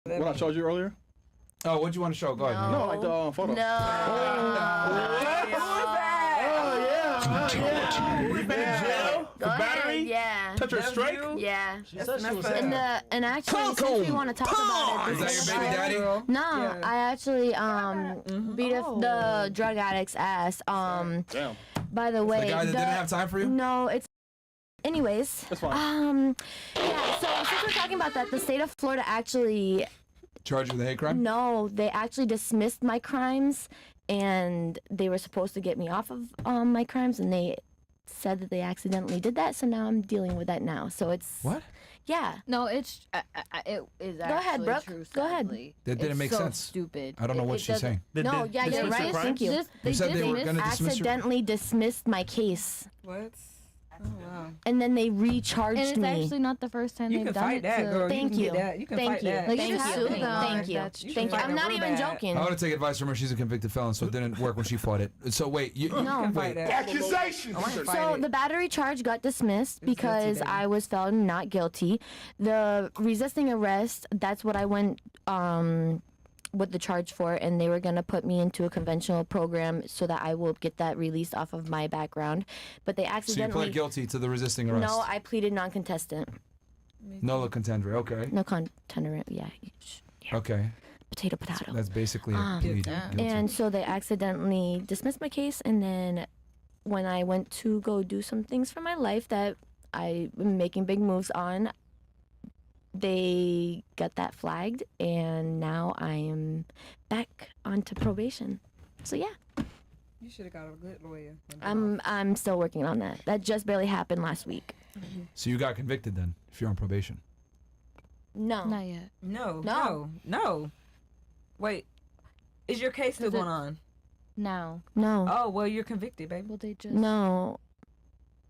What I showed you earlier? Oh, what'd you want to show? Go ahead. No, like the photo. No. The battery? Yeah. Touch her strike? Yeah. She said she was And actually, since we want to talk about it, Is that your baby daddy? no, I actually beat the drug addict's ass. Damn. By the way, The guy that didn't have time for you? No, it's. Anyways, That's fine. yeah. So since we're talking about that, the state of Florida actually. Charge you with a hate crime? No, they actually dismissed my crimes, and they were supposed to get me off of my crimes, and they said that they accidentally did that. So now I'm dealing with that now. So it's What? Yeah. No, it is actually ahead, Brooke. true. Go ahead. sadly. That didn't It's make so sense. Stupid. I don't know what she's saying. No, yeah, you're right. Thank you. You said they were going to dismiss your... Accidentally dismissed my case, What? Oh, wow. and then they recharged And it's me. actually not the first time You they've can done fight it. that, to- girl. Thank you. you. Can get that. You can Thank fight you. that. Like, Thank you can you. sue them. Thank you. That's You Thank you. can I'm not fight even real bad. joking. I want to take advice from her. She's a convicted felon, so it didn't work when she fought it. So wait, you No. Fight wait. that. Accusations. I want to fight So it. the battery charge got dismissed guilty, because baby. I was found not guilty. The resisting arrest, that's what I went with the charge for, and they were gonna put me into a conventional program so that I will get that released off of my background. But they So you accidentally. pled guilty to the resisting arrest? No, I pleaded non-contestant. Nolo contender. Okay. No contender. Yeah. Okay. Potato. Potato. That's basically a plea to guilty. And so they accidentally dismissed my case, and then when I went to go do some things for my life that I'm making big moves on, they got that flagged, and now I am back onto probation. So yeah, You should have got a good lawyer. I'm still working on that. That just barely happened last week. So you got convicted then, if you're on probation? No. Not yet. No. Wait. Is your case still Is it- going on? Now. No. Oh, well, you're convicted, baby. Well, they just No.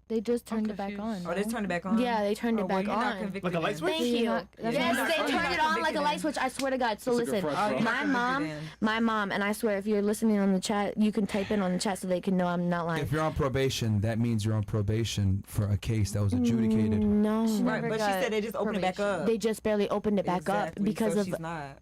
they just turned it back confused. on. Oh, they no? turned it back on? Yeah, they turned it well, back you're not on. convicted Like a light then. switch? Thank So you. you're not- that's Yes, not- they oh, you're turned not it on like a convicted light then. switch. I swear to God. So That's a good listen, fresh one. Oh, you're not my convicted mom, then. my mom, and I swear if you're listening on the chat, you can type in on the chat so they can know I'm not lying. If you're on probation, that means you're on probation for a case that was adjudicated. No. Right, Never but she got said they just opened it back up. They just barely opened it back Exactly, up because so of she's not.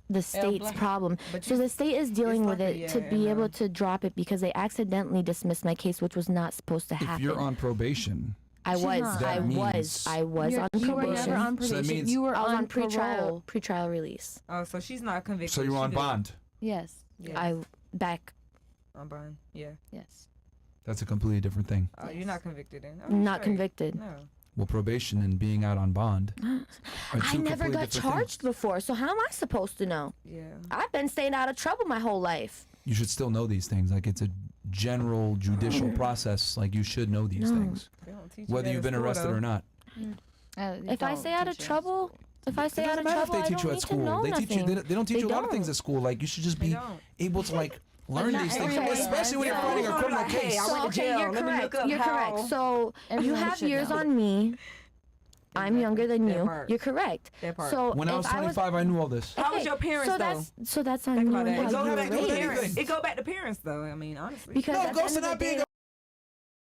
the state's black. problem. But So you- the state is dealing with lucky, it to yeah, be I able know. to drop it because they accidentally dismissed my case, which was not supposed to If happen. you're on probation, I She's was, not. I That was, means- I was You're- on you were probation. never on So that probation. means- You were I was on parole. pretrial release. Oh, so she's not convicted. so you're She on did- bond. Yes. Yeah, I back, on bond. Yeah. Yes. That's a completely different thing. Oh, you're not convicted then. Oh, not straight. convicted. No. Well, probation and being out on bond are I two never completely got different charged things. before, so how am I supposed to know? Yeah. I've been staying out of trouble my whole life. You should still know these things. Like, it's a general judicial process. Like, you should know these No. things, They don't teach you whether that you've in been school, arrested though. or not. If I stay out of trouble, if I stay out of It doesn't matter trouble, if I they teach don't you need at to school. know They teach you. nothing. They don't teach They you a lot of don't. things at school. Like, you should just They be don't. able to like learn not these things, every especially when you're area. fighting a Yeah. criminal Hey, case. I So went to okay, jail. you're Let me look correct. up You're how- correct. So you Everyone have should years know. on me. I'm Exactly. younger than That you. part. You're correct. That part. So When I was if 25, I knew all this. How was your parents, so though? that's on Think you about and that. how It you goes were back to anything. raised. parents. It go back to parents, though. I mean, honestly. Because No, at it the goes to end of not the being day-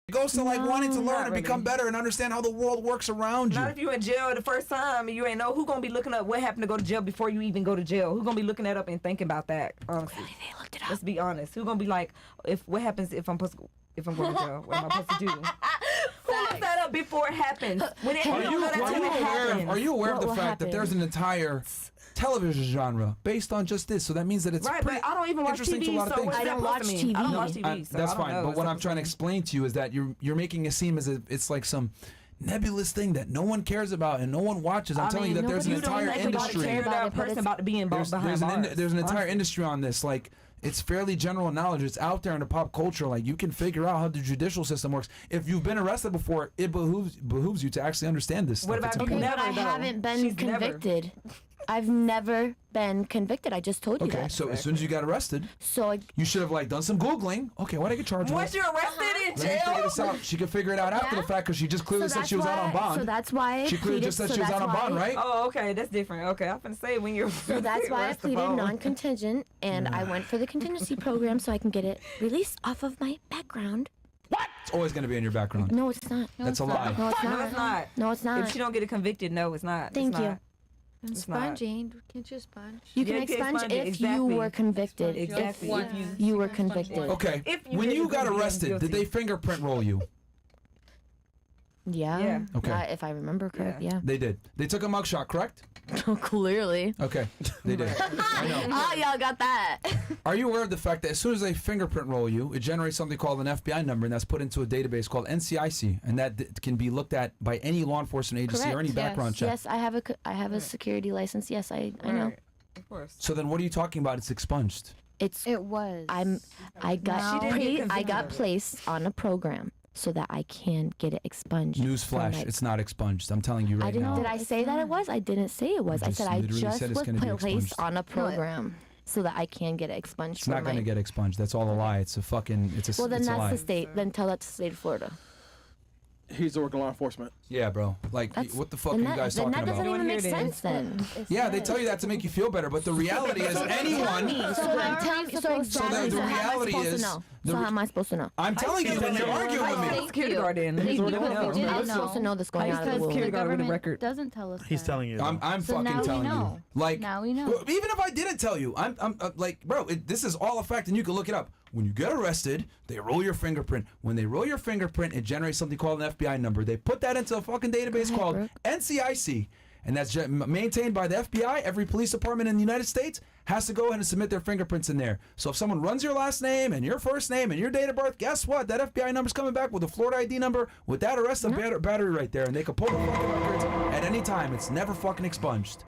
It goes to like wanting to No, learn not and become really. better and understand how the world works around you. Not if you in jail the first time and you ain't know who gonna be looking up what happened to go to jail before you even go to jail. Who gonna be looking that up and thinking about that? Honestly, They looked it up. let's be honest. Who gonna be like, what happens if I'm going to jail? What am I supposed to do? Who looks that up before it happens? When it Are don't you, know that's are when you it aware happens. of, are you aware of What the will fact that there's an entire television genre based on just this? So that means that it's Right, pretty but I don't even watch interesting TV, to a lot of so things. what's I that don't supposed watch to mean? I don't TV. watch TV, so That's I don't fine. know. But what I'm It's trying to explain to you is that you're making it seem as if it's like some nebulous thing that no one cares about and no one watches. I'm telling you that there's an you don't entire think about industry. care about a person about to be involved behind bars. There's an entire honestly. industry on this. Like, it's fairly general knowledge. It's out there in the pop culture. Like, you can figure out how the judicial system works. If you've been arrested before, it behooves you to actually understand this stuff. What about It's you? Okay, important. but I Never, though. haven't been She's never. convicted. I've never been convicted. I just told you Okay, that. so as soon as you got arrested, So you should have like done some Googling. Okay, what I get charged Once with? you're arrested in Let me figure jail, this out. She could figure it out after Yeah. the fact because she just clearly said that's she was out on why- bond. So that's why I She clearly pleaded, just said so she was that's out on bond, why- right? Oh, okay, that's different. Okay, I'm finna say when you're So that's why I arrested pleaded for- non-contingent, and I went for the contingency program so I can get it released off of my background. It's always going to be in your background. No, it's not. That's a lie. No, it's not. No, it's not. No, it's not. If she don't get it convicted, no, it's not. Thank It's you. not. And It's not. sponging. Can't you sponge? You can Yeah, you can expunge expunge it, if you exactly. were convicted. Exactly. One. If you- If you were convicted. Okay. If you When did you it, got then you're arrested, did guilty. they fingerprint roll you? Yeah. Yeah. Okay. If I remember correct, yeah. They did. They took a mugshot, correct? Clearly. Okay. They did. I know. Oh, y'all got that. Are you aware of the fact that as soon as they fingerprint roll you, it generates something called an FBI number, and that's put into a database called NCIC, and that can be looked at by any law enforcement agency or any Correct, background check. Yes, I have a security license. Yes, I know. Right. Of course. So then, what are you talking about? It's expunged. It's It was. I Now- She didn't get I got convicted. placed on a program so that I can get it expunged. from Newsflash, my- it's not expunged. I'm telling you right I didn't. now. Did I say that it was? I didn't say it was. I just said I literally just said it's was gonna be placed expunged. on a program so that I can get it expunged. It's from not going to my- get expunged. That's all a lie. It's a fucking. It's a. Well, then it's a that's lie. the state. Then tell that to the state of Florida. He's working law enforcement. Yeah, bro. Like, That's, what the fuck are then you that, guys then talking that doesn't about? even make Here it is. sense then. Yeah, they tell you that to make you feel better, but the reality is anyone. So then tell me. So the how am I reality supposed is to know? the So re- how am I supposed to know? I'm telling you, then you're arguing with me. Security guard in. Thank You you. don't know. Didn't I'm know. supposed to know this going out of the Because womb. security the guard with a government record. doesn't tell us He's that. telling you. I'm So fucking now we telling you. know. Like, Now we know. even if I didn't tell you, I'm like, bro, this is all a fact, and you can look it up. When you get arrested, they roll your fingerprint. When they roll your fingerprint, it generates something called an FBI number. They put that into a fucking database ahead, called Brooke. NCIC, and that's maintained by the FBI. Every police department in the United States has to go ahead and submit their fingerprints in there. So if someone runs your last name and your first name and your date of birth, guess what? That FBI number's coming back with a Florida ID number with that arrest of battery right there, and they can pull the fucking records at any time. It's never fucking expunged.